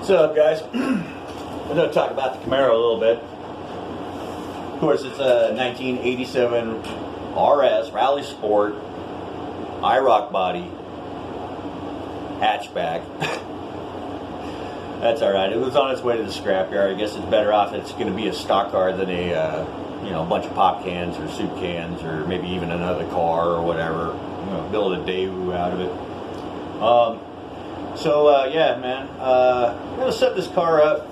What's up, guys? I'm going to talk about the Camaro a little bit. Of course, it's a 1987 RS Rally Sport IROC body hatchback. That's alright. It was on its way to the scrapyard. I guess it's better off it's going to be a stock car than a bunch of pop cans or soup cans or maybe even another car or whatever. Build a Daewoo out of it. Yeah, man. I'm going to set this car up.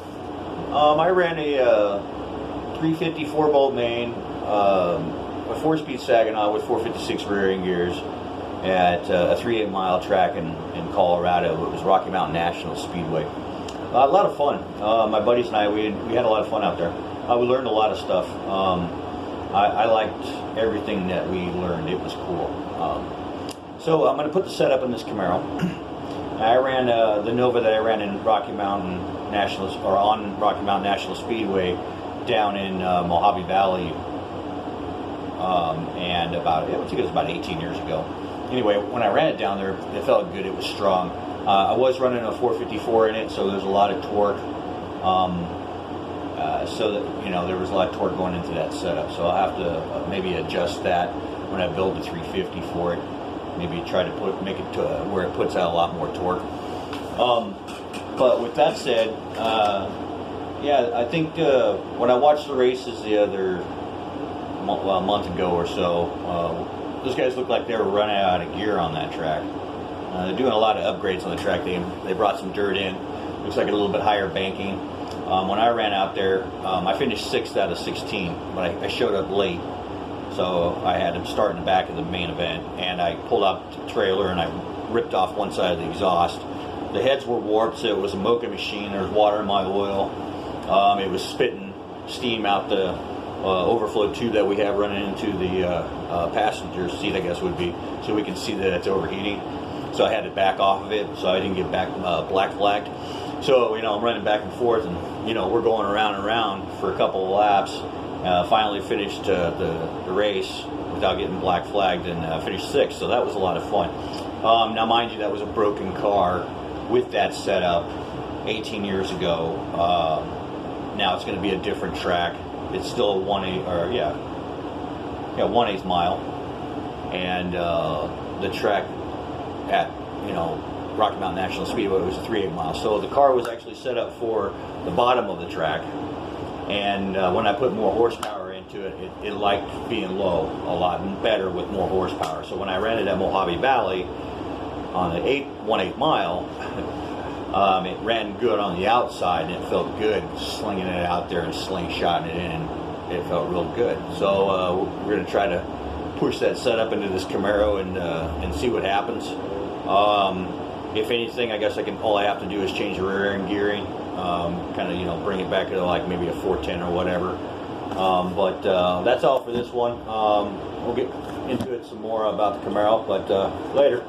I ran a 350 4-bolt main, a 4-speed Saginaw with 456 rear end gears at a 3/8 mile track in Colorado. It was Rocky Mountain National Speedway. A lot of fun. My buddies and I, we had a lot of fun out there. We learned a lot of stuff. I liked everything that we learned. It was cool. So I'm going to put the setup in this Camaro. I ran the Nova that I ran in Rocky Mountain National, or on Rocky Mountain National Speedway down in Mojave Valley, and I think it was about 18 years ago. Anyway, when I ran it down there, it felt good. It was strong. I was running a 454 in it, so there's a lot of torque. So that there was a lot of torque going into that setup. So I'll have to maybe adjust that when I build the 350 for it. Maybe try to make it to where it puts out a lot more torque. But with that said, yeah, I think when I watched the races the other month ago or so, those guys looked like they were running out of gear on that track. They're doing a lot of upgrades on the track. They brought some dirt in. Looks like a little bit higher banking. When I ran out there, I finished 6th out of 16, but I showed up late. So I had him start in the back of the main event, and I pulled out the trailer and I ripped off one side of the exhaust. The heads were warped, so it was a mocha machine. There was water in my oil. It was spitting steam out the overflow tube that we have running into the passenger seat, I guess would be, so we can see that it's overheating. So I had to back off of it so I didn't get black flagged. So I'm running back and forth, and we're going around and around for a couple of laps. Finally finished the race without getting black flagged and finished 6th, so that was a lot of fun. Now mind you, that was a broken car with that setup 18 years ago. Now it's going to be a different track. It's still a 1/8 mile, and the track at Rocky Mountain National Speedway was a 3/8 mile. So the car was actually set up for the bottom of the track. And when I put more horsepower into it, it liked being low a lot better with more horsepower. So when I ran it at Mojave Valley on the 1/8 mile, it ran good on the outside, and it felt good slinging it out there and slingshotting it in. It felt real good. So we're going to try to push that setup into this Camaro and see what happens. If anything, I guess all I have to do is change the rear end gearing. Kind of bring it back to like maybe a 410 or whatever. But that's all for this one. We'll get into it some more about the Camaro, but later.